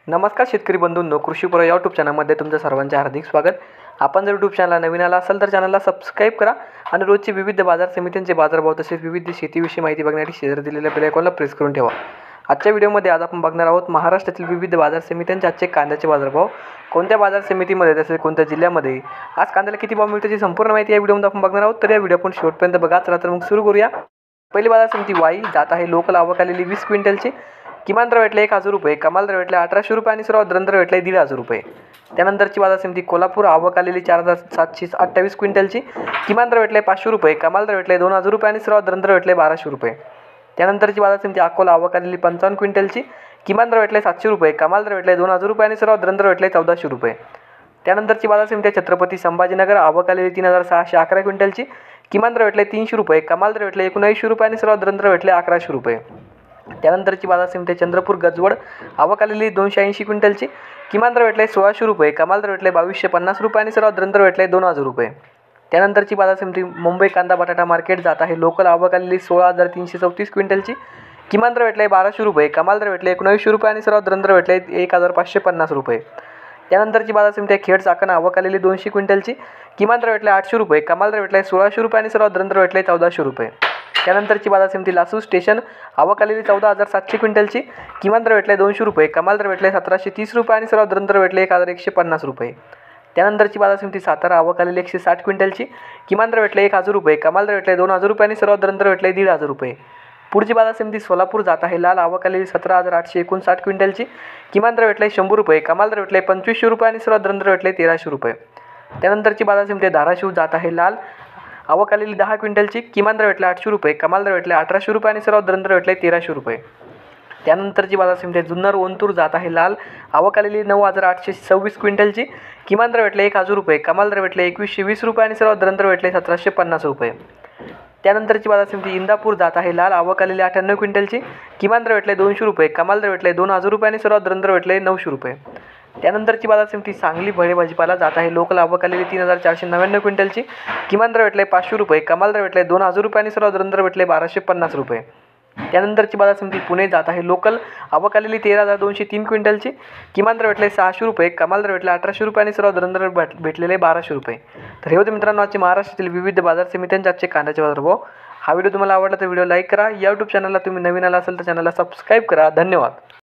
नमस्कार शेतकरी बंधूंनो, कृषीपूर या यूट्यूब चॅनलमध्ये तुमचं सर्वांचे हार्दिक स्वागत. आपण जर यूट्यूब चॅनलला नवीन आला असाल तर चॅनलला सबस्क्राईब करा आणि रोजची विविध बाजार समित्यांचे बाजारभाव तसेच विविध शेतीविषयी माहिती बघण्यासाठी शेजारी दिलेल्या बेल आयकॉनला प्रेस करून ठेवा. आजच्या व्हिडिओमध्ये आज आपण बघणार आहोत महाराष्ट्रातील विविध बाजार समित्यांचे आजचे कांद्याचे बाजारभाव, कोणत्या बाजार समितीमध्ये तसेच कोणत्या जिल्ह्यामध्ये आज कांद्याला किती भाव मिळतो याची संपूर्ण माहिती या व्हिडिओमध्ये आपण बघणार आहोत. तर या व्हिडिओ आपण शेवटपर्यंत बघा. चला तर मग सुरू करूया. पहिली बाजार समिती वाई जात आहे लोकल आवक आलेली 20 क्विंटलची. किमान दर भेटले 1000 रुपये, कमाल दर भेटले 1800 रुपये आणि सर्वात दर भेटले 1500 रुपये. त्यानंतरची बाजार समिती कोल्हापूर आवक आलेली 4728 क्विंटलची. किमान दर भेटले 500 रुपये, कमाल दर भेटले 2000 रुपये आणि सर्वात दर भेटले 1200 रुपये. त्यानंतरची बाजार समिती अकोला आवक आलेली 55 क्विंटलची. किमान दर भेटले 700 रुपये, कमाल दर भेटले 2000 रुपये आणि सर्वात दर भेटले 1400 रुपये. त्यानंतरची बाजार समिती छत्रपती संभाजीनगर आवक आलेली 3611 क्विंटलची. किमान दर भेटले 300 रुपये, कमाल दर भेटले 1900 रुपये आणि सर्वात दर भेटले 1100 रुपये. त्यानंतरची बाजार समिती चंद्रपूर गजवड आवक आलेली 280 क्विंटलची. किमान दर भेटले 1600 रुपये, कमाल दर भेटले 2250 रुपये आणि सर्वात दर भेटले 2000 रुपये. त्यानंतरची बाजार समिती मुंबई कांदा बटाटा मार्केट जात आहे लोकल आवक आलेली 16334 क्विंटलची. किमान दर भेटले 1200 रुपये, कमाल दर भेटले 1900 रुपये आणि सर्वात दर भेटले 1550 रुपये. त्यानंतरची बाजार समिती खेड चाकण आवक आलेली 200 क्विंटलची. किमान दर भेटले 800 रुपये, कमाल दर भेटले 1600 रुपये आणि सर्वात दर भेटले 1400 रुपये. त्यानंतरची बाजार समिती लासूर स्टेशन आवक आलेली 14700 क्विंटलची. किमान दर भेटले 200 रुपये, कमाल दर भेटले 1730 रुपये आणि सर्वात दर भेटले 1150 रुपये. त्यानंतरची बाजार समिती सातारा आवक आलेली 160 क्विंटलची. किमान दर भेटले 1000 रुपये, कमाल दर भेटले 2000 रुपये आणि सर्वात दर भेटले 1500 रुपये. पुढची बाजार समिती सोलापूर जात आहे लाल आवक आलेली 17859 क्विंटलची. किमान दर भेटले 100 रुपये, कमाल दर भेटले 2500 रुपये आणि सर्वात दर भेटले 1300 रुपये. त्यानंतरची बाजार समिती धाराशिव जात आहे लाल आवक आलेली 10 क्विंटलची. किमान दर भेटले 800 रुपये, कमाल दर भेटले 1800 रुपये आणि सर्वात दर भेटले 1300 रुपये. त्यानंतरची बाजार समिती जुन्नर ओंतूर जात आहे लाल आवक आलेली 9826 क्विंटलची. किमान दर भेटले 1000 रुपये, कमाल दर भेटले 2120 रुपये आणि सर्वात दर भेटले 1750 रुपये. त्यानंतरची बाजार समिती इंदापूर जात आहे लाल आवक आलेली 98 क्विंटलची. किमान दर भेटले 200 रुपये, कमाल दर भेटले 2000 रुपये आणि सर्वात दर भेटले 900 रुपये. त्यानंतरची बाजार समिती सांगली फळे भाजीपाला जात आहे लोकल आवक आलेली 3499 क्विंटलची. किमान दर भेटले 500 रुपये, कमाल दर भेटले 2000 रुपये आणि सर्वात दर भेटले 1250 रुपये. त्यानंतरची बाजार समिती पुणे जात आहे लोकल आवक आलेली 13203 क्विंटलची. किमान दर भेटले 600 रुपये, कमाल दर भेटले 1800 रुपये आणि सर्वात दर भेटलेले 1200 रुपये. तर हे होते मित्रांनो आजचे महाराष्ट्रातील विविध बाजार समित्यांचे आजचे कांद्याचे बाजारभाव. हा व्हिडिओ तुम्हाला आवडला तर व्हिडिओ लाईक करा. या यूट्यूब चॅनलला तुम्ही नवीन आला असेल तर चॅनलला सबस्क्राईब करा. धन्यवाद.